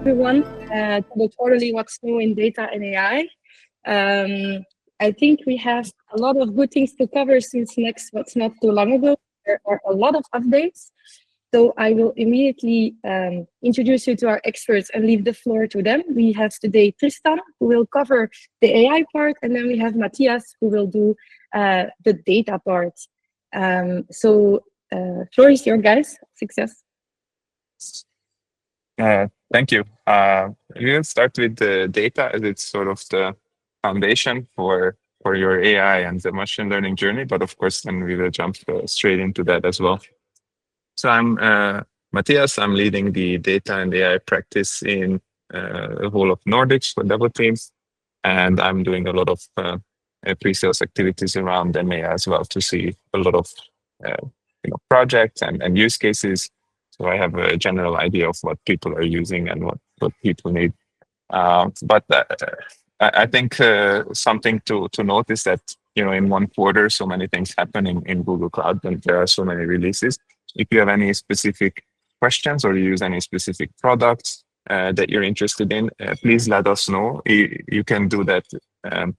everyone to the Totally What's New in Data and AI. I think we have a lot of good things to cover since next what's not too long ago. There are a lot of updates. So I will immediately introduce you to our experts and leave the floor to them. We have today Tristan, who will cover the AI part, and then we have Matthias, who will do the data part. Floor is your guys. Success. Thank you. We'll start with the data as it's sort of the foundation for your AI and the machine learning journey. But of course, then we will jump straight into that as well. So I'm Matthias. I'm leading the data and AI practice in the whole of Nordics for Devoteams, and I'm doing a lot of pre-sales activities around EMEA as well to see a lot of projects and use cases. So I have a general idea of what people are using and what people need. But I think something to note is that in one quarter, so many things happen in Google Cloud, and there are so many releases. If you have any specific questions or you use any specific products that you're interested in, please let us know. You can do that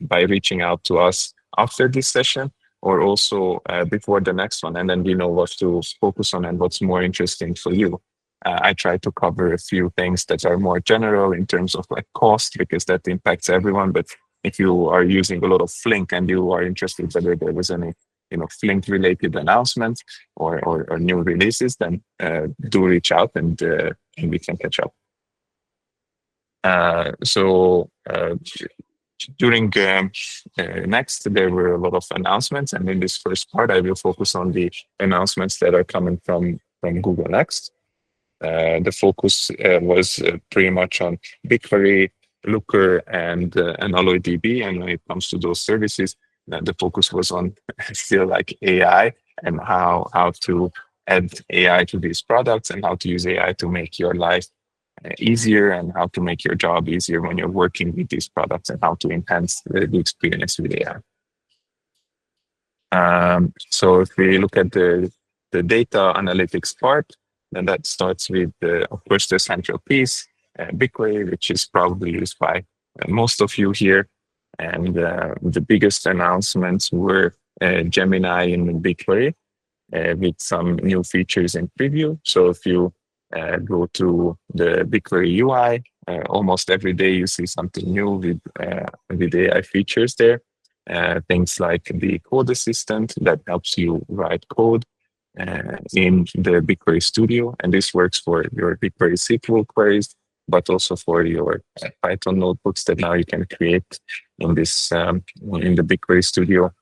by reaching out to us after this session, or also before the next one, and then we know what to focus on and what's more interesting for you. I try to cover a few things that are more general in terms of like cost, because that impacts everyone. But if you are using a lot of Flink and you are interested whether there was any Flink related announcements or new releases, then do reach out and we can catch up. During Next, there were a lot of announcements, and in this first part, I will focus on the announcements that are coming from Google Next. The focus was pretty much on BigQuery, Looker, and AlloyDB. And when it comes to those services, the focus was on still like AI and how to add AI to these products and how to use AI to make your life easier and how to make your job easier when you're working with these products and how to enhance the experience with AI. So if we look at the data analytics part, then that starts with, of course, the central piece, BigQuery, which is probably used by most of you here. And the biggest announcements were Gemini in BigQuery with some new features in preview. So if you go to the BigQuery UI, almost every day you see something new with AI features there. Things like the code assistant that helps you write code in the BigQuery Studio. And this works for your BigQuery SQL queries, but also for your Python notebooks that now you can create in this in the BigQuery Studio.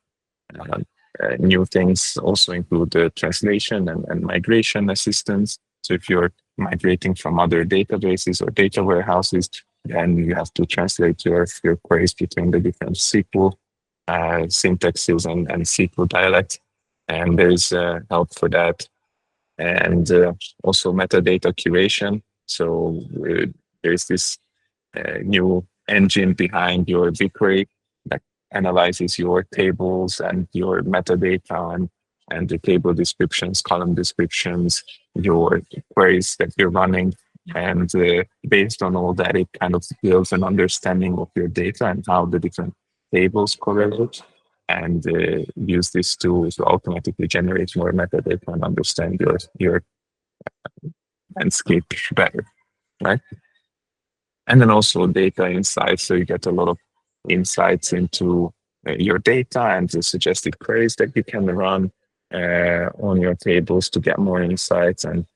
New things also include the translation and migration assistance. So if you're migrating from other databases or data warehouses, then you have to translate your queries between the different SQL syntaxes and SQL dialects. And there's help for that. And also metadata curation. So there's this new engine behind your BigQuery that analyzes your tables and your metadata and the table descriptions, column descriptions, your queries that you're running. And based on all that, it kind of builds an understanding of your data and how the different tables correlate, and use this to automatically generate more metadata and understand your landscape better, right? And then also data insights. So you get a lot of insights into your data and the suggested queries that you can run on your tables to get more insights. And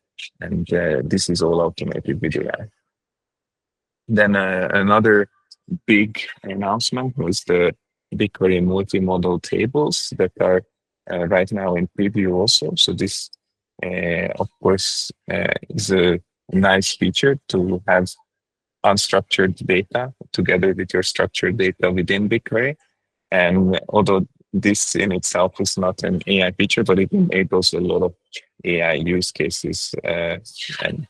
this is all automated with AI. Then another big announcement was the BigQuery multimodal tables that are right now in preview also. So this, of course, is a nice feature to have unstructured data together with your structured data within BigQuery. And although this in itself is not an AI feature, but it enables a lot of AI use cases and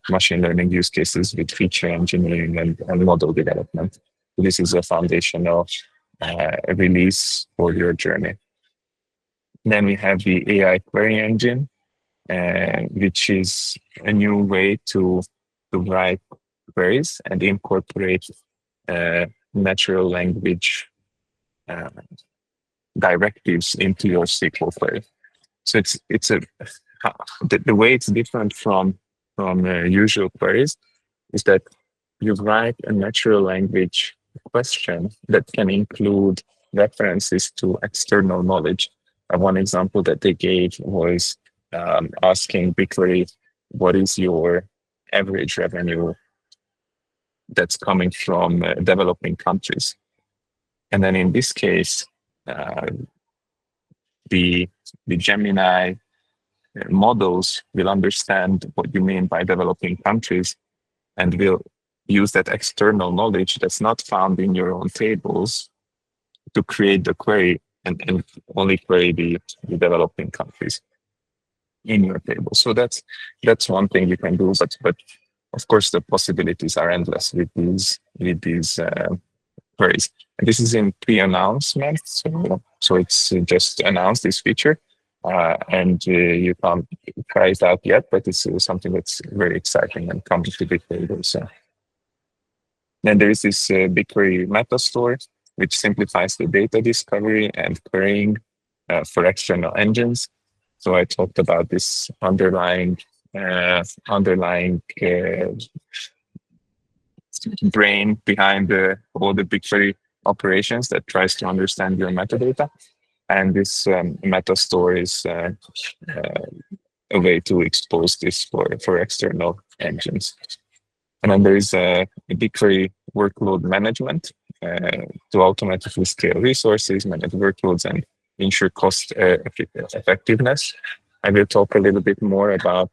machine learning use cases with feature engineering and model development. This is a foundational release for your journey. Then we have the AI query engine, which is a new way to write queries and incorporate natural language directives into your SQL query. So it's the way it's different from usual queries is that you write a natural language question that can include references to external knowledge. One example that they gave was asking BigQuery, what is your average revenue that's coming from developing countries? And then in this case, the Gemini models will understand what you mean by developing countries and will use that external knowledge that's not found in your own tables to create the query and only query the developing countries in your table. So that's one thing you can do, but of course the possibilities are endless with these queries. And this is in pre-announcement, so it's just announced this feature, and you can't try it out yet, but it's something that's very exciting and coming to BigQuery. So then there is this BigQuery Meta Store, which simplifies the data discovery and querying for external engines. So I talked about this underlying brain behind all the BigQuery operations that tries to understand your metadata. And this Meta Store is a way to expose this for external engines. And then there is a BigQuery workload management to automatically scale resources, manage workloads, and ensure cost effectiveness. I will talk a little bit more about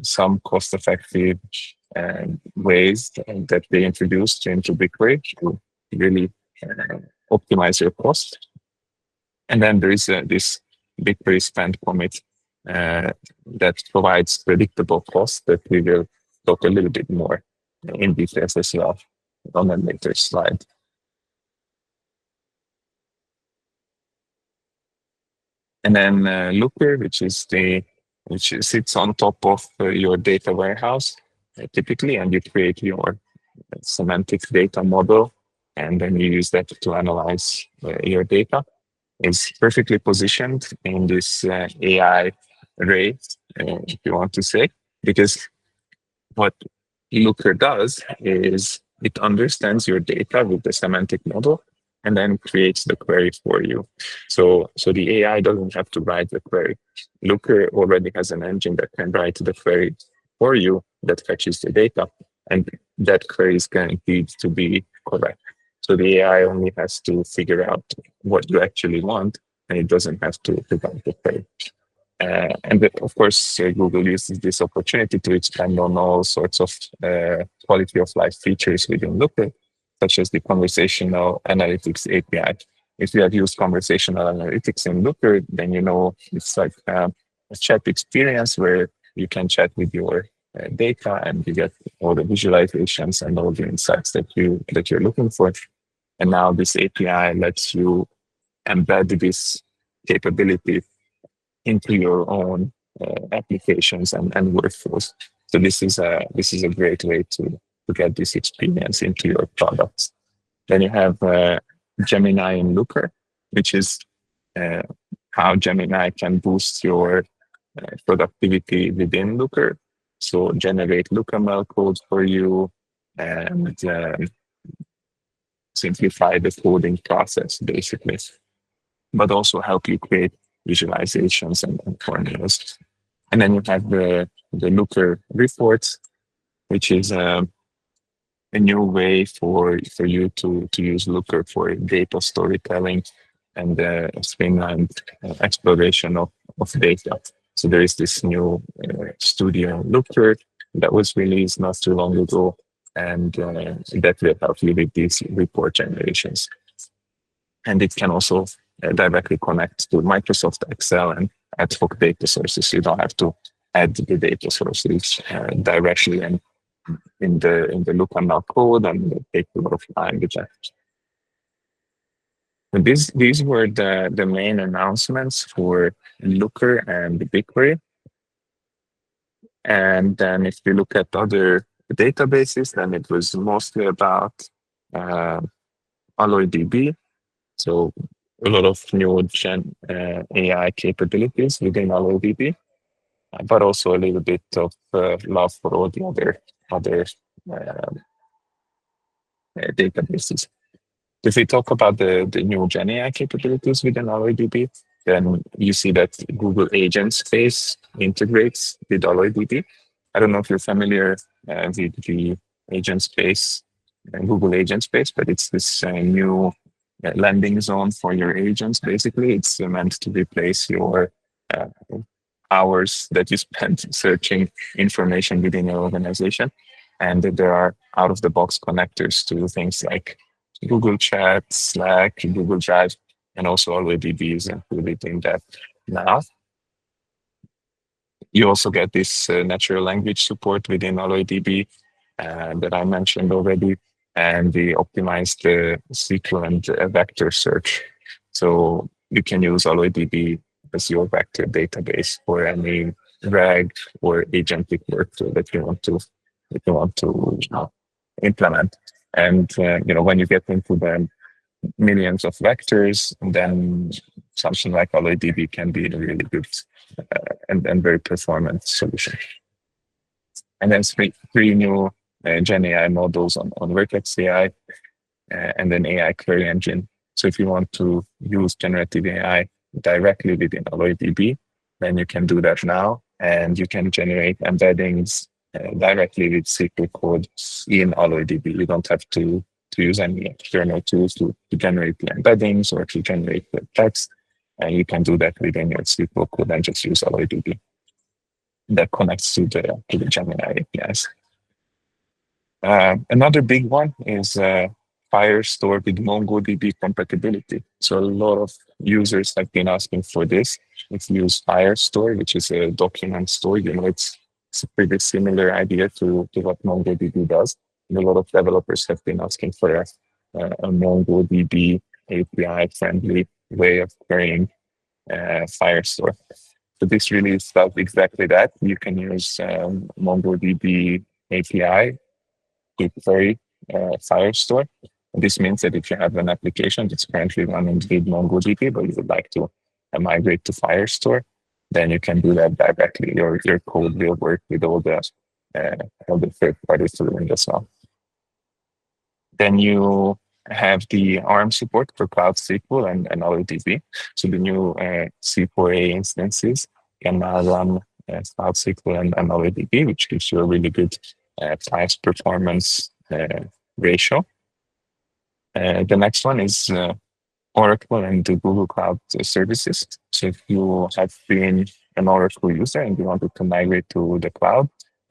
some cost-effective ways that they introduced into BigQuery to really optimize your cost. And then there is this BigQuery spend commit that provides predictable cost that we will talk a little bit more in details as well on a later slide. And then Looker, which sits on top of your data warehouse typically, and you create your semantic data model, and then you use that to analyze your data. It's perfectly positioned in this AI array, if you want to say, because what Looker does is it understands your data with the semantic model and then creates the query for you. So the AI doesn't have to write the query. Looker already has an engine that can write the query for you that fetches the data, and that query is guaranteed to be correct. So the AI only has to figure out what you actually want, and it doesn't have to write the query. And of course, Google uses this opportunity to expand on all sorts of quality of life features within Looker, such as the conversational analytics API. If you have used conversational analytics in Looker, then you know it's like a chat experience where you can chat with your data and you get all the visualizations and all the insights that you're looking for. And now this API lets you embed this capability into your own applications and workflows. So this is a great way to get this experience into your products. Then you have Gemini in Looker, which is how Gemini can boost your productivity within Looker. So generate LookML code for you and simplify the coding process, basically, but also help you create visualizations and formulas. And then you have the Looker reports, which is a new way for you to use Looker for data storytelling and streamlined exploration of data. So there is this new studio Looker that was released not too long ago, and that will help you with these report generations. And it can also directly connect to Microsoft Excel and ad hoc data sources. You don't have to add the data sources directly and in the LookML code, and it takes a lot of time with that. And these were the main announcements for Looker and BigQuery. And then if you look at other the databases, then it was mostly about AlloyDB. So a lot of new gen AI capabilities within AlloyDB, but also a little bit of love for all the other databases. If we talk about the new Gen AI capabilities within AlloyDB, then you see that Google Agent Space integrates with AlloyDB. I don't know if you're familiar with the Agent Space, Google Agent Space, but it's this new landing zone for your agents. Basically, it's meant to replace your hours that you spend searching information within your organization. And there are out-of-the-box connectors to things like Google Chat, Slack, Google Drive, and also AlloyDB is included in that now. You also get this natural language support within AlloyDB that I mentioned already, and we optimized the SQL and vector search. So you can use AlloyDB as your vector database for any RAG or agentic workflow that you want to implement. And when you get into the millions of vectors, then something like AlloyDB can be a really good and very performant solution. And then three new Gen AI models on Vertex AI, and then AI Query Engine. So if you want to use generative AI directly within AlloyDB, then you can do that now, and you can generate embeddings directly with SQL code in AlloyDB. You don't have to use any external tools to generate the embeddings or to generate the text, and you can do that within your SQL code and just use AlloyDB. That connects to the Gemini APIs. Another big one is Firestore with MongoDB compatibility. So a lot of users have been asking for this. If you use Firestore, which is a document store, it's a pretty similar idea to what MongoDB does. And a lot of developers have been asking for a MongoDB API-friendly way of querying Firestore. So this really does exactly that. You can use MongoDB API to query Firestore. This means that if you have an application that's currently running with MongoDB, but you would like to migrate to Firestore, then you can do that directly. Your code will work with all the third-party tooling as well. Then you have the ARM support for Cloud SQL and AlloyDB. So the new C4A instances can now run Cloud SQL and AlloyDB, which gives you a really good price performance ratio. The next one is Oracle and the Google Cloud Services. So if you have been an Oracle user and you wanted to migrate to the cloud,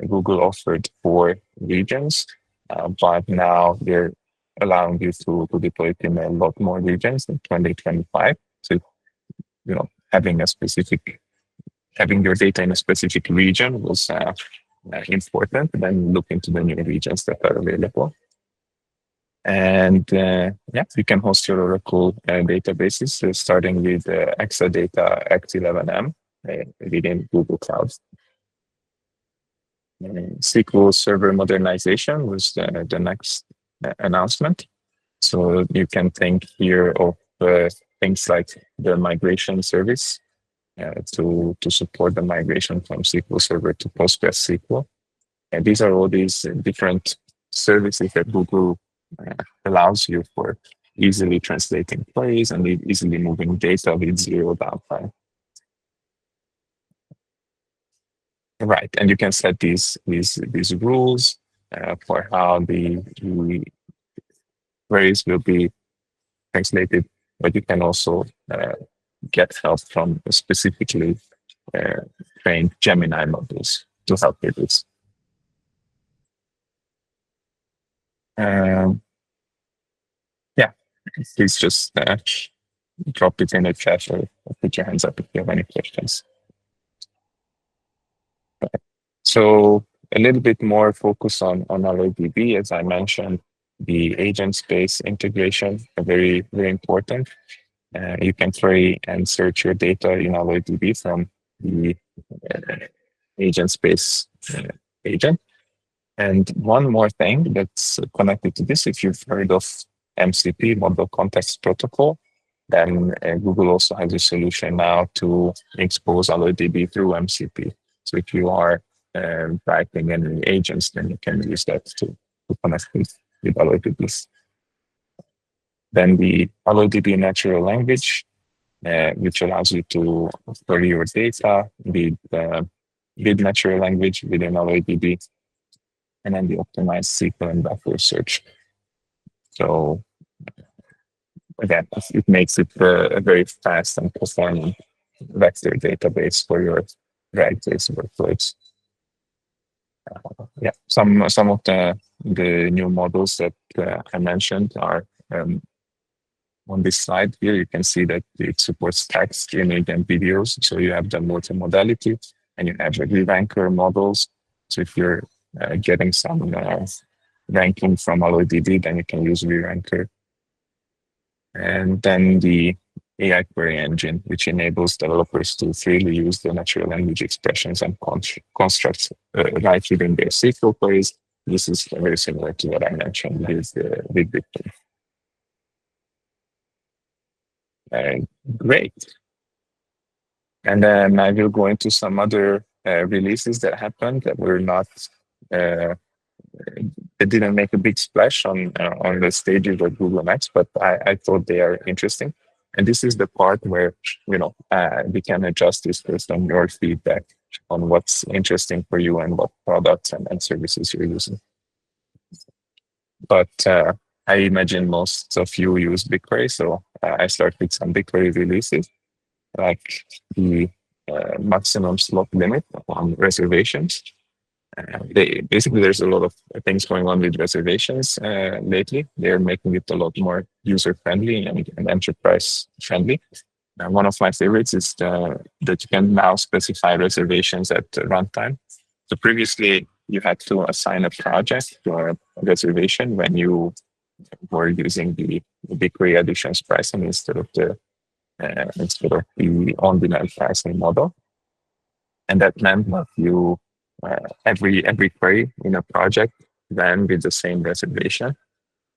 Google offered 4 regions, but now they're allowing you to deploy it in a lot more regions in 2025. So, having your data in a specific region was important. Then look into the new regions that are available. And you can host your Oracle databases, starting with Exadata X11M within Google Cloud. SQL Server modernization was the next announcement. So you can think here of things like the migration service to support the migration from SQL Server to PostgreSQL. And these are all these different services that Google allows you for easily translating queries and easily moving data with zero downtime. Right, and you can set these rules for how the queries will be translated, but you can also get help from specifically trained Gemini models to help with this. Please just drop it in the chat or put your hands up if you have any questions. So a little bit more focus on AlloyDB. As I mentioned, the agent space integration are very, very important. You can query and search your data in AlloyDB from the agent space agent. And one more thing that's connected to this, if you've heard of MCP, Model Context Protocol, then Google also has a solution now to expose AlloyDB through MCP. So if you are writing any agents, then you can use that to connect with AlloyDB. Then the AlloyDB natural language, which allows you to query your data with natural language within AlloyDB, and then the optimized SQL and buffer search. So again, it makes it a very fast and performant vector database for your RAG-based workloads. Yeah, some of the new models that I mentioned are on this slide here. You can see that it supports text, image, and videos. So you have the multimodality, and you have the re-ranker models. So if you're getting some ranking from AlloyDB, then you can use re-ranker. And then the AI query engine, which enables developers to freely use the natural language expressions and constructs right within their SQL queries. This is very similar to what I mentioned with BigQuery. Great. And then I will go into some other releases that happened that were not, that didn't make a big splash on the stages of Google Next, but I thought they are interesting. And this is the part where, we can adjust this based on your feedback on what's interesting for you and what products and services you're using. But I imagine most of you use BigQuery, so I start with some BigQuery releases, like the maximum slot limit on reservations. Basically, there's a lot of things going on with reservations lately. They're making it a lot more user-friendly and enterprise-friendly. One of my favorites is that you can now specify reservations at runtime. So previously, you had to assign a project to a reservation when you were using the BigQuery additions pricing instead of the on-demand pricing model. And that meant that you every query in a project ran with the same reservation,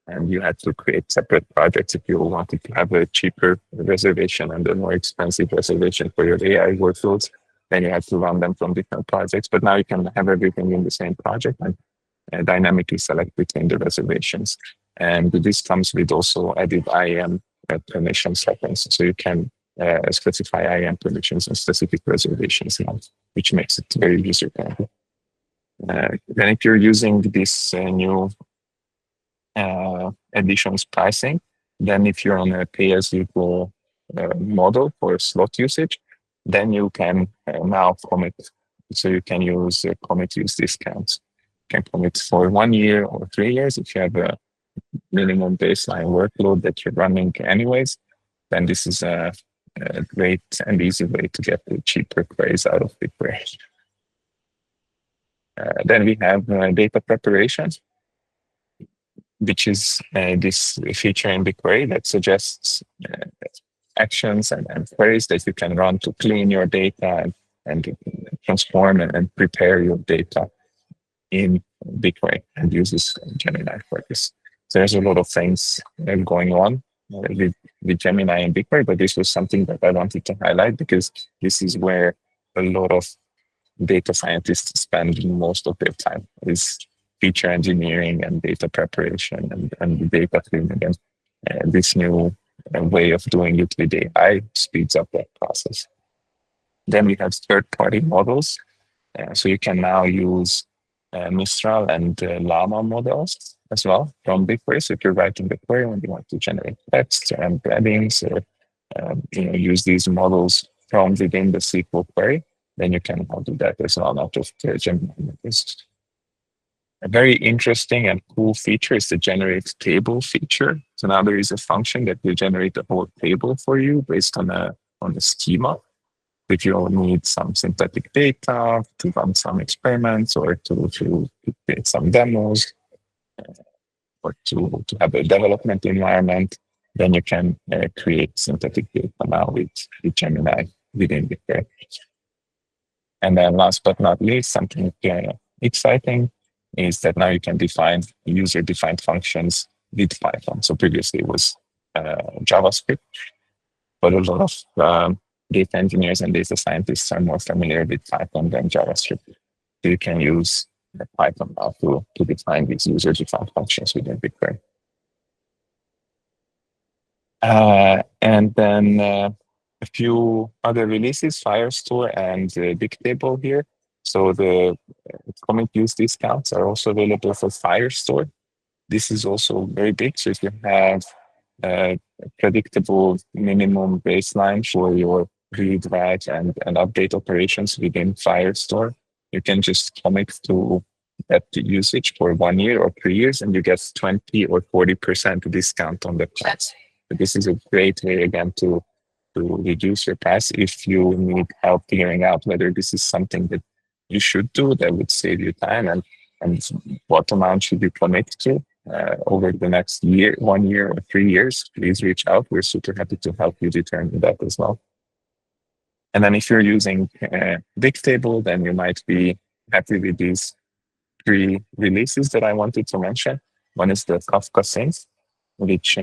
and you had to create separate projects if you wanted to have a cheaper reservation and a more expensive reservation for your AI workloads. Then you had to run them from different projects. But now you can have everything in the same project and dynamically select between the reservations. And this comes with also added IAM permission settings. So you can specify IAM permissions on specific reservations now, which makes it very user-friendly. Then if you're using this new additions pricing, then if you're on a pay-as-you-go model for slot usage, then you can now commit. So you can use commit use discounts. You can commit for 1 year or 3 years if you have a minimum baseline workload that you're running anyways. Then this is a great and easy way to get the cheaper queries out of BigQuery. Then we have data preparation, which is this feature in BigQuery that suggests actions and queries that you can run to clean your data and transform and prepare your data in BigQuery, and uses Gemini for this. So there's a lot of things going on with Gemini and BigQuery, but this was something that I wanted to highlight because this is where a lot of data scientists spend most of their time, is feature engineering and data preparation and data cleaning. And this new way of doing it with AI speeds up that process. Then we have third-party models. So you can now use Mistral and Llama models as well from BigQuery. So if you're writing the query and you want to generate text or embeddings or use these models from within the SQL query, then you can do that as well, not just Gemini. A very interesting and cool feature is the generate table feature. So now there is a function that will generate a whole table for you based on a schema. If you need some synthetic data to run some experiments or to create some demos or to have a development environment, then you can create synthetic data now with Gemini within BigQuery. And then last but not least, something exciting is that now you can define user-defined functions with Python. So previously it was JavaScript, but a lot of data engineers and data scientists are more familiar with Python than JavaScript. So you can use Python now to define these user-defined functions within BigQuery. And then a few other releases, Firestore and Bigtable here. So the commit use discounts are also available for Firestore. This is also very big. So if you have a predictable minimum baseline for your read, write, and update operations within Firestore, you can just commit to that usage for 1 year or 3 years, and you get 20 or 40% discount on the price. So this is a great way again to reduce your price if you need help figuring out whether this is something that you should do that would save you time, and what amount should you commit to over the next year, 1 year or 3 years. Please reach out. We're super happy to help you determine that as well. And then if you're using Bigtable, then you might be happy with these 3 releases that I wanted to mention. One is the Kafka Sync, which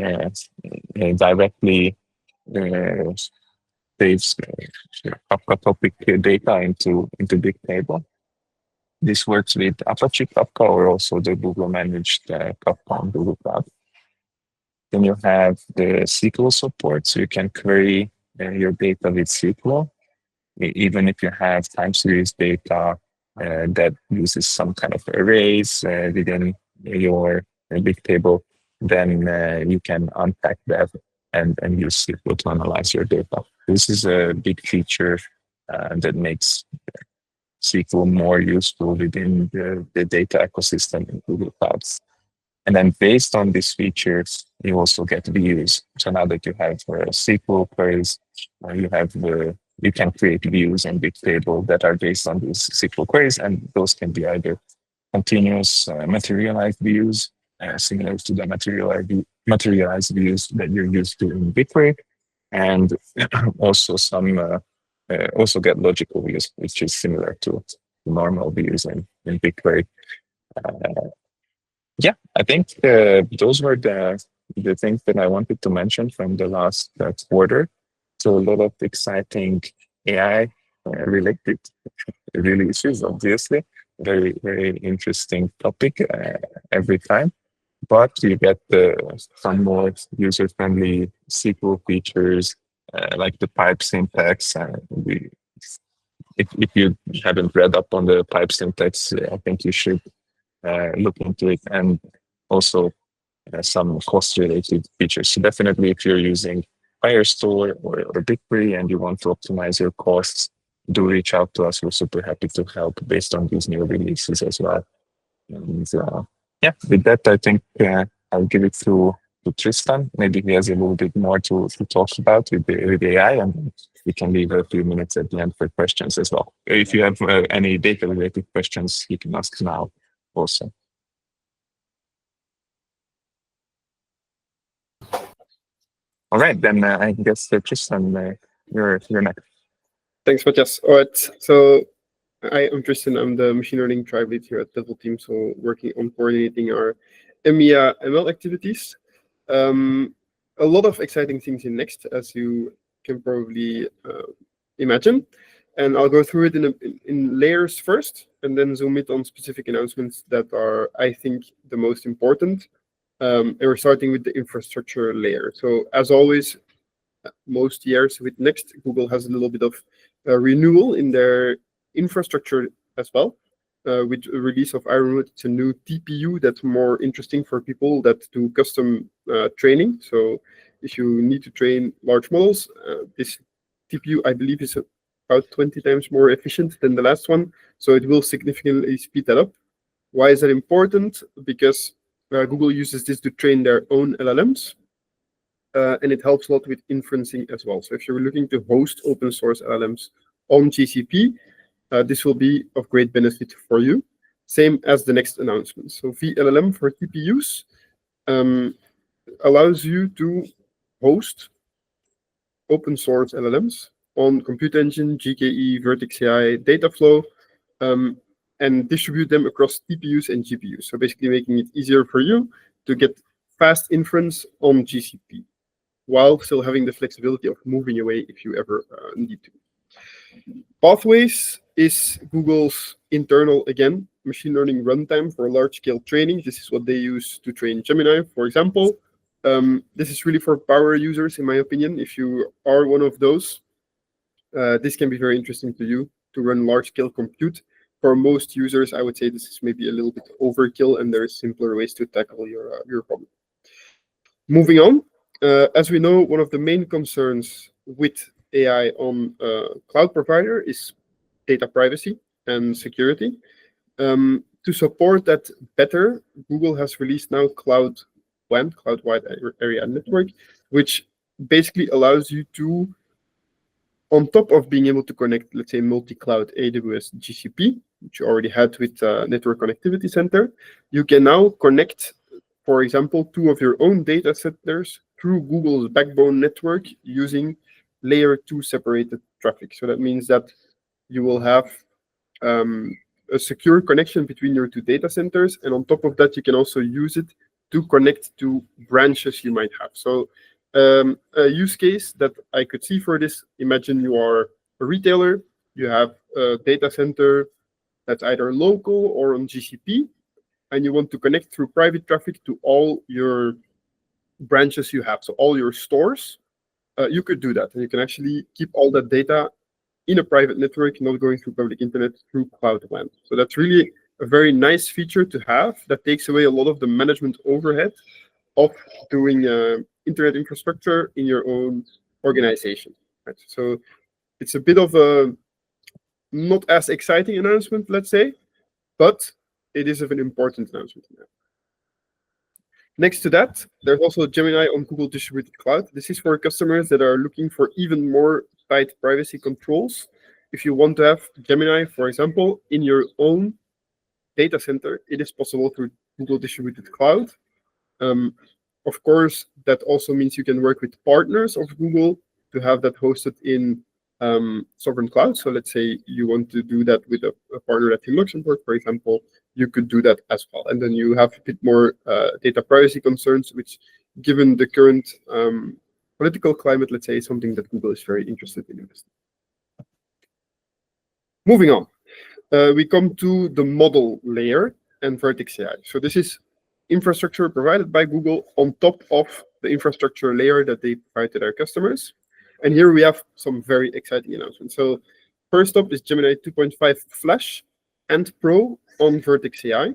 directly saves Kafka topic data into Bigtable. This works with Apache Kafka or also the Google managed Kafka on Google Cloud. Then you have the SQL support, so you can query your data with SQL, even if you have time series data that uses some kind of arrays within your Bigtable, then you can unpack that and use SQL to analyze your data. This is a big feature that makes SQL more useful within the data ecosystem in Google Clouds. And then based on these features, you also get views. So now that you have SQL queries, you can create views in Bigtable that are based on these SQL queries, and those can be either continuous materialized views, similar to the materialized views that you're used to in BigQuery, and also also get logical views, which is similar to normal views in BigQuery. Yeah, I think those were the things that I wanted to mention from the last quarter. So a lot of exciting AI related releases, obviously. Very, very interesting topic every time. But you get some more user-friendly SQL features like the pipe syntax. If you haven't read up on the pipe syntax, I think you should look into it, and also some cost-related features. So definitely, if you're using Firestore or BigQuery and you want to optimize your costs, do reach out to us. We're super happy to help based on these new releases as well. And yeah, with that, I think I'll give it to Tristan. Maybe he has a little bit more to talk about with AI, and we can leave a few minutes at the end for questions as well. If you have any data-related questions, you can ask now also. All right, then I guess Tristan, you're next. Thanks, Matthias. All right, so I'm Tristan. I'm the machine learning tribe lead here at Develteam, so working on coordinating our EMEA ML activities. A lot of exciting things in Next, as you can probably imagine. And I'll go through it in layers first, and then zoom in on specific announcements that are, I think, the most important. And we're starting with the infrastructure layer. So as always, most years with Next, Google has a little bit of renewal in their infrastructure as well. With the release of Ironwood, it's a new TPU that's more interesting for people that do custom training. So if you need to train large models, this TPU, I believe, is about 20 times more efficient than the last one. So it will significantly speed that up. Why is that important? Because Google uses this to train their own LLMs. And it helps a lot with inferencing as well. So if you're looking to host open source LLMs on GCP, this will be of great benefit for you. Same as the next announcement. So vLLM for TPUs allows you to host open source LLMs on Compute Engine, GKE, Vertex AI, Dataflow. and distribute them across TPUs and GPUs. So basically making it easier for you to get fast inference on GCP, while still having the flexibility of moving away if you ever need to. Pathways is Google's internal, again, machine learning runtime for large-scale training. This is what they use to train Gemini, for example. This is really for power users, in my opinion. If you are one of those, this can be very interesting to you to run large-scale compute. For most users, I would say this is maybe a little bit overkill, and there are simpler ways to tackle your problem. Moving on, as we know, one of the main concerns with AI on a cloud provider is data privacy and security. To support that better, Google has released now Cloud WAN, Cloud Wide Area Network, which basically allows you to, on top of being able to connect, let's say, multi-cloud AWS GCP, which you already had with Network Connectivity Center, you can now connect, for example, 2 of your own data centers through Google's backbone network using layer 2 separated traffic. So that means that you will have a secure connection between your 2 data centers, and on top of that, you can also use it to connect to branches you might have. So a use case that I could see for this, imagine you are a retailer, you have a data center that's either local or on GCP, and you want to connect through private traffic to all your branches you have, so all your stores. You could do that, and you can actually keep all that data in a private network, not going through public internet, through Cloud WAN. So that's really a very nice feature to have that takes away a lot of the management overhead of doing internet infrastructure in your own organization. Right? So it's a bit of a not as exciting announcement, let's say, but it is of an important announcement. Next to that, there's also Gemini on Google Distributed Cloud. This is for customers that are looking for even more tight privacy controls. If you want to have Gemini, for example, in your own data center, it is possible through Google Distributed Cloud. Of course, that also means you can work with partners of Google to have that hosted in sovereign cloud. So let's say you want to do that with a partner that's in Luxembourg, for example, you could do that as well. And then you have a bit more data privacy concerns, which, given the current political climate, let's say, is something that Google is very interested in investing. Moving on, we come to the model layer and Vertex AI. So this is infrastructure provided by Google on top of the infrastructure layer that they provide to their customers. And here we have some very exciting announcements. So first up is Gemini 2.5 Flash and Pro on Vertex AI.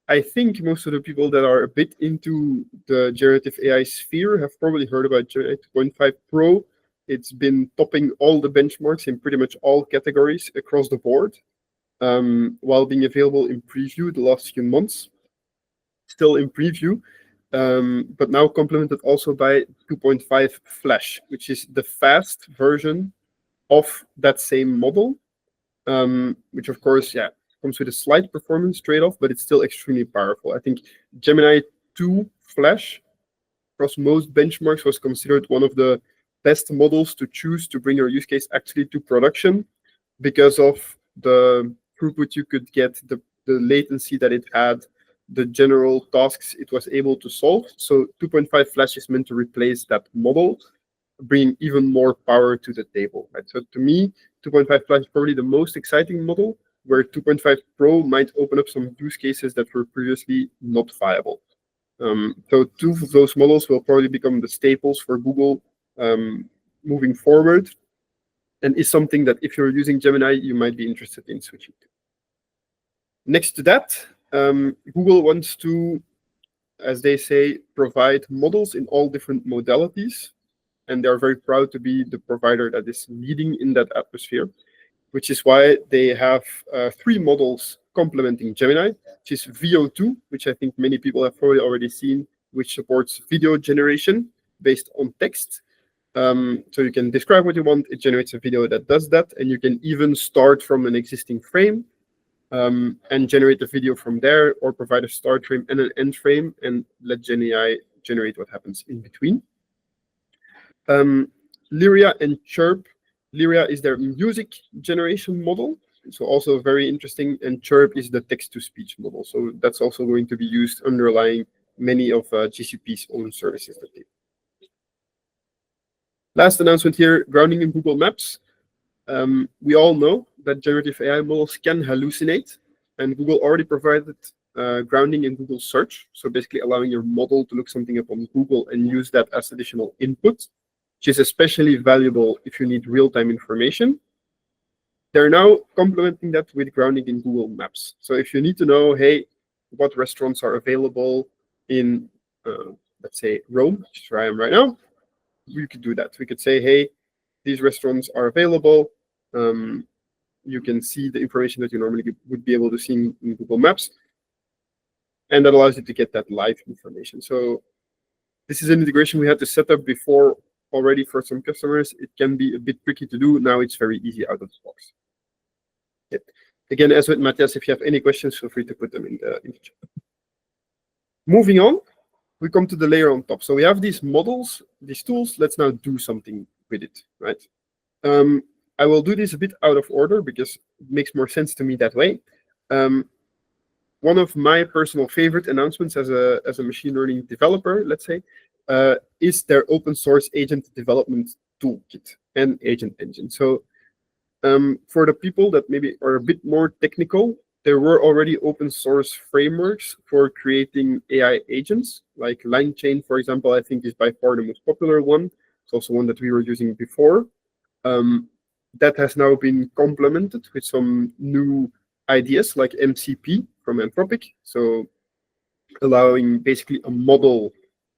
I think most of the people that are a bit into the generative AI sphere have probably heard about Gemini 2.5 Pro. It's been topping all the benchmarks in pretty much all categories across the board, while being available in preview the last few months. Still in preview, but now complemented also by 2.5 Flash, which is the fast version of that same model, which of course, comes with a slight performance trade-off, but it's still extremely powerful. I think Gemini 2 Flash, across most benchmarks, was considered one of the best models to choose to bring your use case actually to production because of the throughput you could get, the latency that it had, the general tasks it was able to solve. So 2.5 Flash is meant to replace that model, bringing even more power to the table. Right? So to me, 2.5 Flash is probably the most exciting model, where 2.5 Pro might open up some use cases that were previously not viable. So 2 of those models will probably become the staples for Google moving forward, and is something that if you're using Gemini, you might be interested in switching to. Next to that, Google wants to, as they say, provide models in all different modalities, and they're very proud to be the provider that is leading in that atmosphere, which is why they have 3 models complementing Gemini, which is Veo 2, which I think many people have probably already seen, which supports video generation based on text. So you can describe what you want, it generates a video that does that, and you can even start from an existing frame and generate a video from there, or provide a start frame and an end frame and let GenAI generate what happens in between. Lyria and Chirp. Lyria is their music generation model, So also very interesting. And Chirp is the text-to-speech model. So that's also going to be used underlying many of GCP's own services. Last announcement here, grounding in Google Maps. We all know that generative AI models can hallucinate, and Google already provided grounding in Google search. So basically allowing your model to look something up on Google and use that as additional input, which is especially valuable if you need real-time information. They're now complementing that with grounding in Google Maps. So if you need to know, hey, what restaurants are available in, let's say, Rome, which is where I am right now, we could do that. We could say, hey, these restaurants are available. You can see the information that you normally would be able to see in Google Maps. And that allows you to get that live information. So this is an integration we had to set up before already for some customers. It can be a bit tricky to do. Now it's very easy out of the box. Yep. Again, as with Matthias, if you have any questions, feel free to put them in the chat. Moving on, we come to the layer on top. So we have these models, these tools. Let's now do something with it, right? I will do this a bit out of order because it makes more sense to me that way. One of my personal favorite announcements as a machine learning developer, let's say, is their open source agent development toolkit and agent engine. So for the people that maybe are a bit more technical, there were already open source frameworks for creating AI agents, like LangChain, for example, I think is by far the most popular one. It's also one that we were using before. That has now been complemented with some new ideas like MCP from Anthropic. So allowing basically a model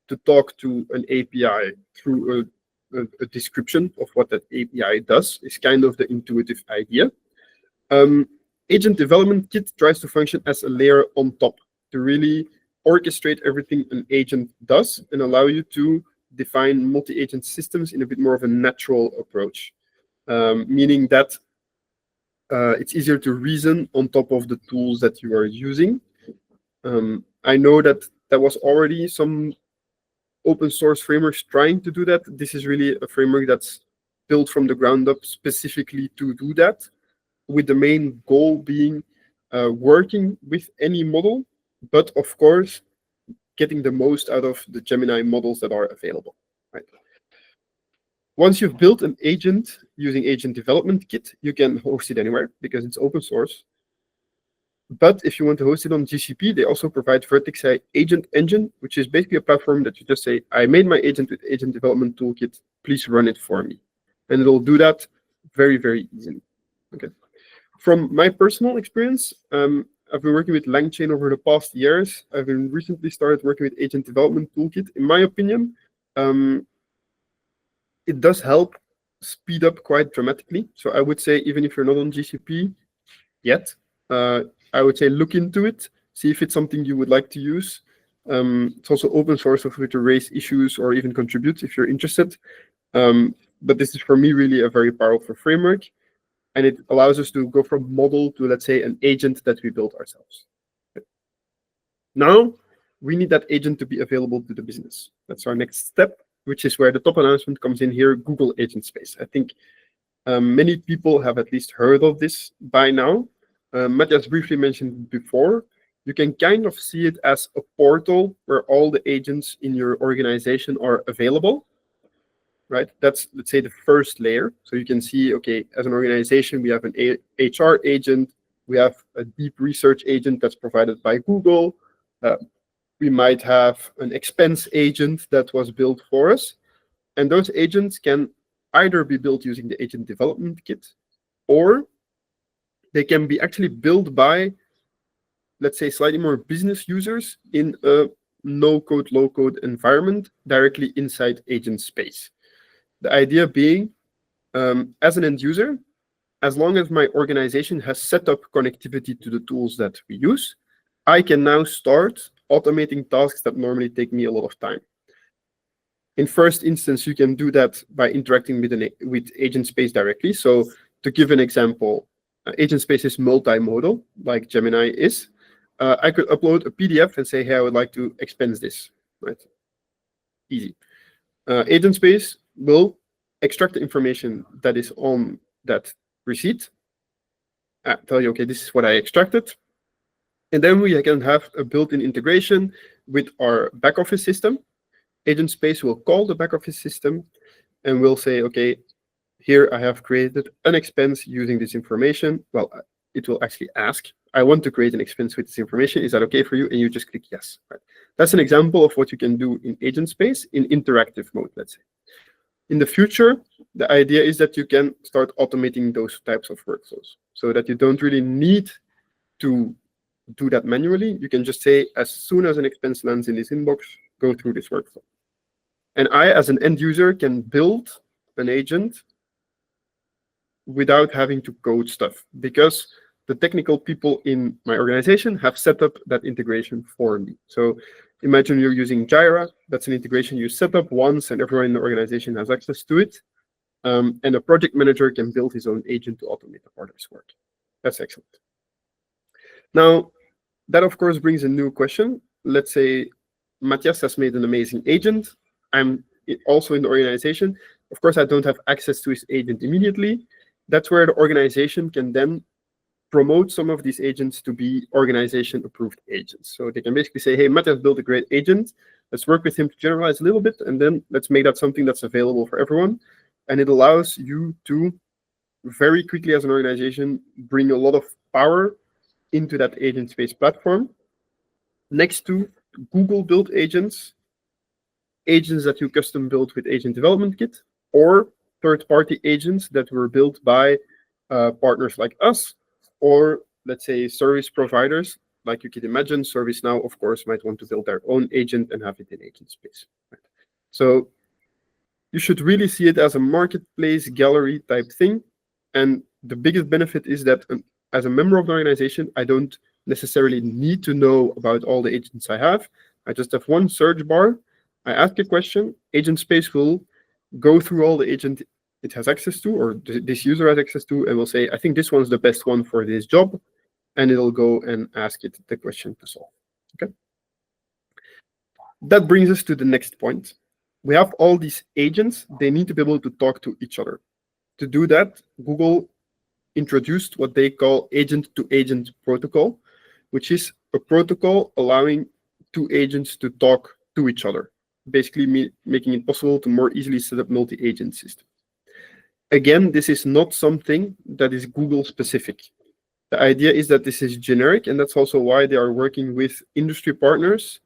to talk to an API through a description of what that API does is kind of the intuitive idea. Agent Development Kit tries to function as a layer on top to really orchestrate everything an agent does and allow you to define multi-agent systems in a bit more of a natural approach, meaning that it's easier to reason on top of the tools that you are using. I know that there was already some open source frameworks trying to do that. This is really a framework that's built from the ground up specifically to do that, with the main goal being working with any model, but of course, getting the most out of the Gemini models that are available. Right? Once you've built an agent using Agent Development Kit, you can host it anywhere because it's open source. But if you want to host it on GCP, they also provide Vertex AI Agent Engine, which is basically a platform that you just say, I made my agent with Agent Development Toolkit, please run it for me. And it'll do that very, very easily. Okay. From my personal experience, I've been working with LangChain over the past years. I've been recently started working with Agent Development Toolkit. In my opinion, it does help speed up quite dramatically. So I would say, even if you're not on GCP yet, I would say look into it, see if it's something you would like to use. It's also open source, so feel free to raise issues or even contribute if you're interested. But this is, for me, really a very powerful framework. And it allows us to go from model to, let's say, an agent that we built ourselves. Now, we need that agent to be available to the business. That's our next step, which is where the top announcement comes in here, Google Agent Space. I think many people have at least heard of this by now. Matthias briefly mentioned before, you can kind of see it as a portal where all the agents in your organization are available, right? That's, let's say, the first layer. So you can see, okay, as an organization, we have an HR agent, we have a deep research agent that's provided by Google. We might have an expense agent that was built for us. And those agents can either be built using the Agent Development Kit, or they can be actually built by, let's say, slightly more business users in a no-code, low-code environment directly inside Agent Space. The idea being, as an end user, as long as my organization has set up connectivity to the tools that we use, I can now start automating tasks that normally take me a lot of time. In first instance, you can do that by interacting with Agent Space directly. So to give an example, Agent Space is multimodal, like Gemini is. I could upload a PDF and say, hey, I would like to expense this, right? Easy. Agent Space will extract the information that is on that receipt, tell you, okay, this is what I extracted. And then we can have a built-in integration with our back office system. Agent Space will call the back office system and will say, okay, here I have created an expense using this information. Well, it will actually ask, I want to create an expense with this information. Is that okay for you? And you just click yes. Right. That's an example of what you can do in Agent Space in interactive mode, let's say. In the future, the idea is that you can start automating those types of workflows so that you don't really need to do that manually. You can just say, as soon as an expense lands in this inbox, go through this workflow. And I, as an end user, can build an agent without having to code stuff, because the technical people in my organization have set up that integration for me. So imagine you're using Jira. That's an integration you set up once and everyone in the organization has access to it. And a project manager can build his own agent to automate a part of his work. That's excellent. Now, that of course brings a new question. Let's say Matthias has made an amazing agent. I'm also in the organization. Of course, I don't have access to his agent immediately. That's where the organization can then promote some of these agents to be organization-approved agents. So they can basically say, hey, Matthias built a great agent. Let's work with him to generalize a little bit, and then let's make that something that's available for everyone. And it allows you to very quickly, as an organization, bring a lot of power into that agent space platform. Next to Google-built agents, agents that you custom built with Agent Development Kit, or third-party agents that were built by partners like us, or let's say service providers, like you can imagine. ServiceNow, of course, might want to build their own agent and have it in Agent Space. Right? So you should really see it as a marketplace gallery type thing. And the biggest benefit is that as a member of the organization, I don't necessarily need to know about all the agents I have. I just have one search bar. I ask a question. Agent Space will go through all the agents it has access to, or this user has access to, and will say, I think this one's the best one for this job. And it'll go and ask it the question to solve. Okay. That brings us to the next point. We have all these agents. They need to be able to talk to each other. To do that, Google introduced what they call agent-to-agent protocol, which is a protocol allowing two agents to talk to each other, basically making it possible to more easily set up multi-agent systems. Again, this is not something that is Google specific. The idea is that this is generic, and that's also why they are working with industry partners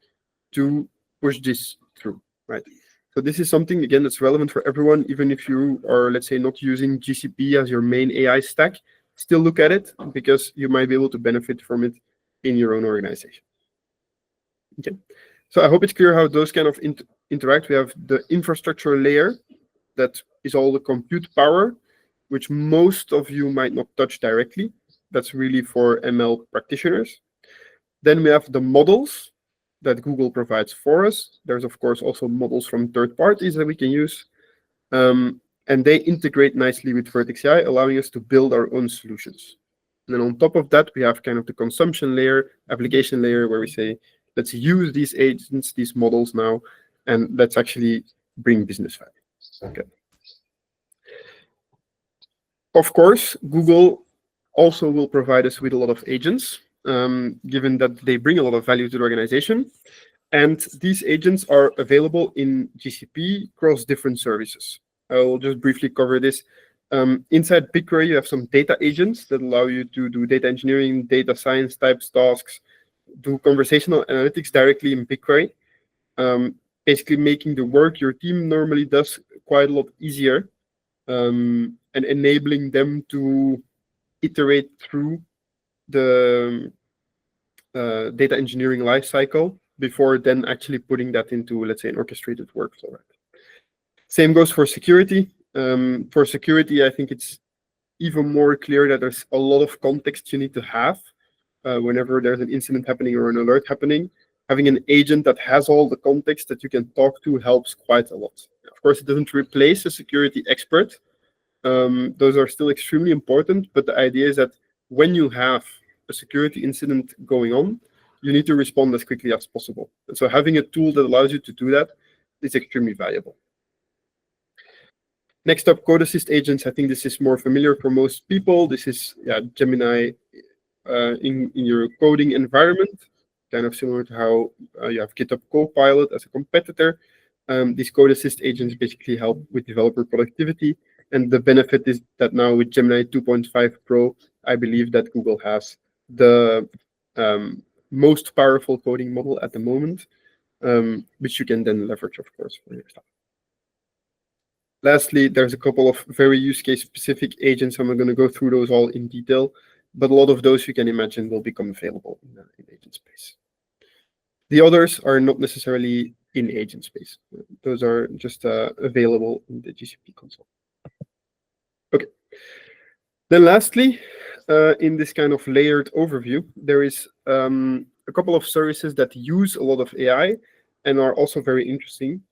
to push this through, right? So this is something, again, that's relevant for everyone, even if you are, let's say, not using GCP as your main AI stack, still look at it because you might be able to benefit from it in your own organization. Okay, so I hope it's clear how those kind of interact. We have the infrastructure layer that is all the compute power, which most of you might not touch directly. That's really for ML practitioners. Then we have the models that Google provides for us. There's, of course, also models from third parties that we can use. And they integrate nicely with Vertex AI, allowing us to build our own solutions. And then on top of that, we have kind of the consumption layer, application layer, where we say, let's use these agents, these models now, and let's actually bring business value. Okay. Of course, Google also will provide us with a lot of agents, given that they bring a lot of value to the organization. And these agents are available in GCP across different services. I will just briefly cover this. Inside BigQuery, you have some data agents that allow you to do data engineering, data science types tasks, do conversational analytics directly in BigQuery, basically making the work your team normally does quite a lot easier, and enabling them to iterate through the data engineering lifecycle before then actually putting that into, let's say, an orchestrated workflow. Same goes for security. For security, I think it's even more clear that there's a lot of context you need to have whenever there's an incident happening or an alert happening. Having an agent that has all the context that you can talk to helps quite a lot. Of course, it doesn't replace a security expert. Those are still extremely important, but the idea is that when you have a security incident going on, you need to respond as quickly as possible. And so having a tool that allows you to do that is extremely valuable. Next up, code assist agents. I think this is more familiar for most people. This is Gemini in your coding environment, kind of similar to how you have GitHub Copilot as a competitor. These code assist agents basically help with developer productivity. And the benefit is that now with Gemini 2.5 Pro, I believe that Google has the most powerful coding model at the moment, which you can then leverage, of course, for your stuff. Lastly, there's a couple of very use case specific agents. I'm not going to go through those all in detail, but a lot of those you can imagine will become available in agent space. The others are not necessarily in agent space. Those are just available in the GCP console. Okay. Then lastly, in this kind of layered overview, there is a couple of services that use a lot of AI and are also very interesting.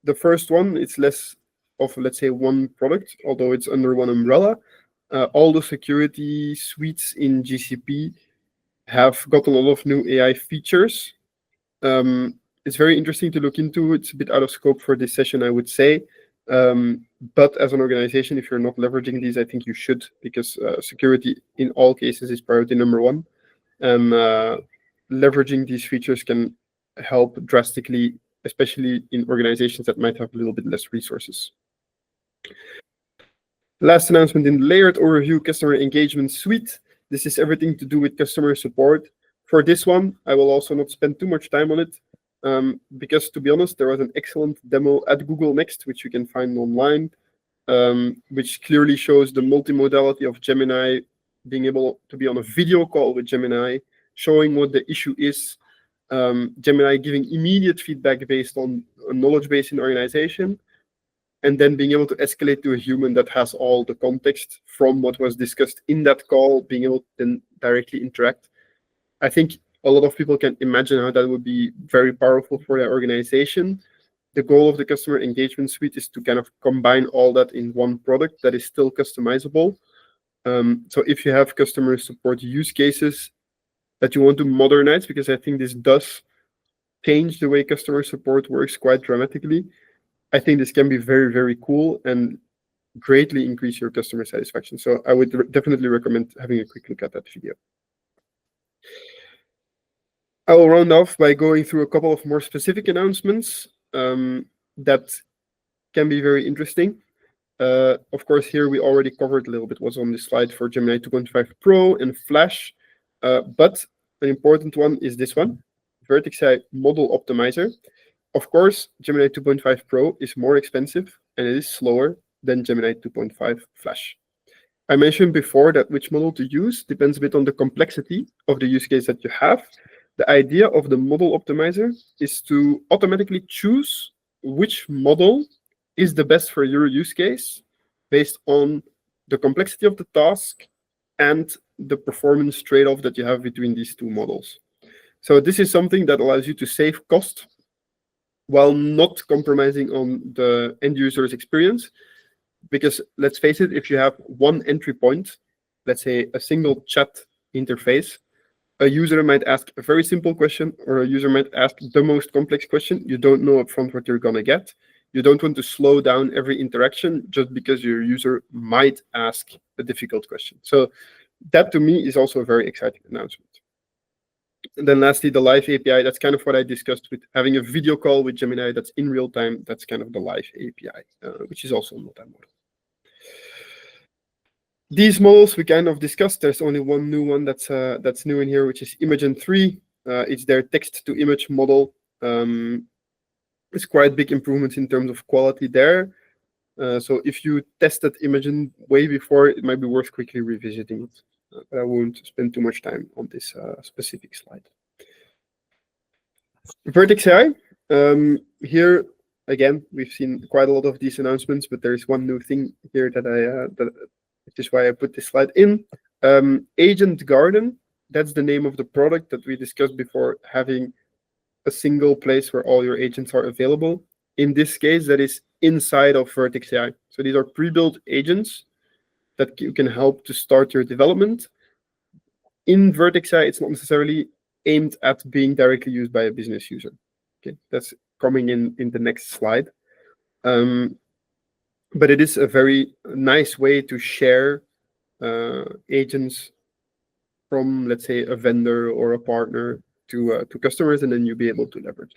The first one, it's less of, let's say, one product, although it's under one umbrella. All the security suites in GCP have got a lot of new AI features. It's very interesting to look into. It's a bit out of scope for this session, I would say. But as an organization, if you're not leveraging these, I think you should, because security in all cases is priority number one. And leveraging these features can help drastically, especially in organizations that might have a little bit less resources. Last announcement in the layered overview, customer engagement suite. This is everything to do with customer support. For this one, I will also not spend too much time on it, because to be honest, there was an excellent demo at Google Next, which you can find online, which clearly shows the multimodality of Gemini, being able to be on a video call with Gemini, showing what the issue is, Gemini giving immediate feedback based on a knowledge base in the organization, and then being able to escalate to a human that has all the context from what was discussed in that call, being able to then directly interact. I think a lot of people can imagine how that would be very powerful for their organization. The goal of the customer engagement suite is to kind of combine all that in one product that is still customizable. So if you have customer support use cases that you want to modernize, because I think this does change the way customer support works quite dramatically, I think this can be very, very cool and greatly increase your customer satisfaction. So I would definitely recommend having a quick look at that video. I will round off by going through a couple of more specific announcements that can be very interesting. Of course, here we already covered a little bit what's on this slide for Gemini 2.5 Pro and Flash, but an important one is this one, Vertex AI Model Optimizer. Of course, Gemini 2.5 Pro is more expensive and it is slower than Gemini 2.5 Flash. I mentioned before that which model to use depends a bit on the complexity of the use case that you have. The idea of the model optimizer is to automatically choose which model is the best for your use case based on the complexity of the task and the performance trade-off that you have between these two models. So this is something that allows you to save cost while not compromising on the end user's experience. Because let's face it, if you have one entry point, let's say a single chat interface, a user might ask a very simple question, or a user might ask the most complex question. You don't know upfront what you're going to get. You don't want to slow down every interaction just because your user might ask a difficult question. So that to me is also a very exciting announcement. And then lastly, the live API. That's kind of what I discussed with having a video call with Gemini that's in real time. That's kind of the live API, which is also multimodal. These models we kind of discussed. There's only one new one that's new in here, which is Imagen 3. It's their text-to-image model. It's quite big improvements in terms of quality there. So if you tested Imagen way before, it might be worth quickly revisiting it. But I won't spend too much time on this specific slide. Vertex AI. Here, again, we've seen quite a lot of these announcements, but there's one new thing here that which is why I put this slide in. Agent Garden, that's the name of the product that we discussed before, having a single place where all your agents are available. In this case, that is inside of Vertex AI. So these are pre-built agents that you can help to start your development. In Vertex AI, it's not necessarily aimed at being directly used by a business user. Okay, that's coming in the next slide. but it is a very nice way to share agents from, let's say, a vendor or a partner to customers, and then you'll be able to leverage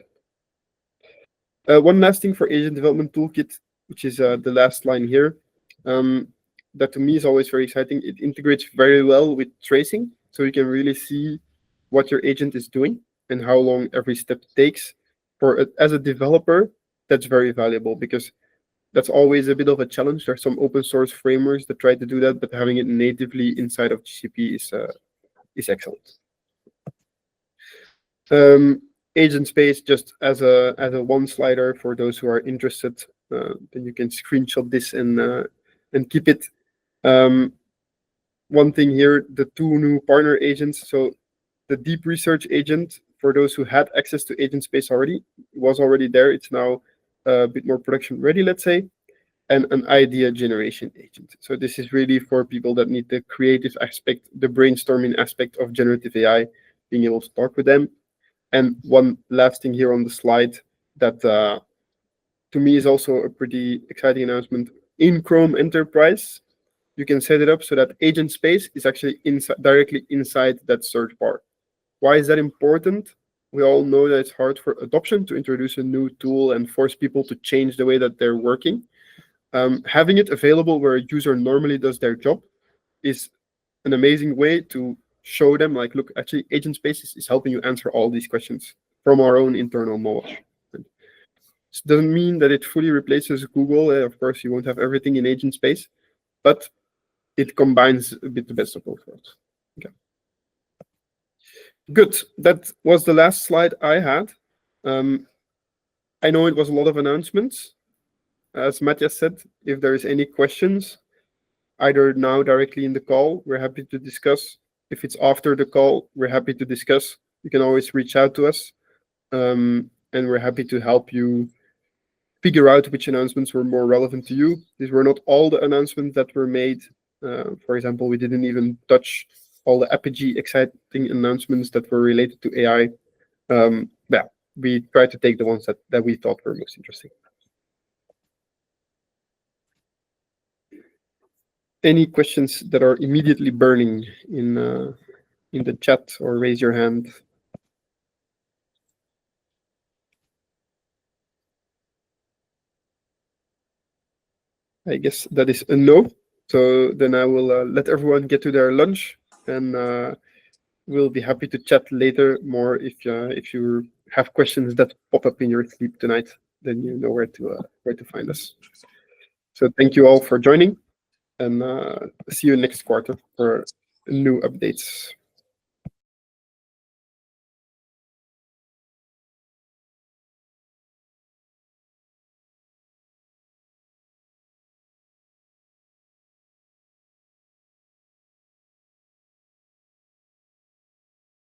that. One last thing for Agent Development Toolkit, which is the last line here, that to me is always very exciting. It integrates very well with tracing, so you can really see what your agent is doing and how long every step takes. As a developer, that's very valuable, because that's always a bit of a challenge. There's some open source frameworks that try to do that, but having it natively inside of GCP is excellent. Agent Space, just as a one slider for those who are interested, then you can screenshot this and keep it. One thing here, the 2 new partner agents. So the deep research agent, for those who had access to Agent Space already, was already there. It's now a bit more production ready, let's say, and an idea generation agent. So this is really for people that need the creative aspect, the brainstorming aspect of generative AI, being able to talk with them. And one last thing here on the slide that to me is also a pretty exciting announcement. In Chrome Enterprise, you can set it up so that Agent Space is actually directly inside that search bar. Why is that important? We all know that it's hard for adoption to introduce a new tool and force people to change the way that they're working. Having it available where a user normally does their job is an amazing way to show them, like, look, actually, Agent Space is helping you answer all these questions from our own internal model. It doesn't mean that it fully replaces Google. Of course, you won't have everything in Agent Space, but it combines a bit the best of both worlds. Okay. Good. That was the last slide I had. I know it was a lot of announcements. As Matthias said, if there is any questions, either now directly in the call, we're happy to discuss. If it's after the call, we're happy to discuss. You can always reach out to us, and we're happy to help you figure out which announcements were more relevant to you. These were not all the announcements that were made. For example, we didn't even touch all the Apigee exciting announcements that were related to AI. Yeah, we tried to take the ones that we thought were most interesting. Any questions that are immediately burning in the chat, or raise your hand? I guess that is a no. So then I will let everyone get to their lunch, and we'll be happy to chat later more if you have questions that pop up in your sleep tonight. Then you know where to find us. So thank you all for joining, and see you next quarter for new updates.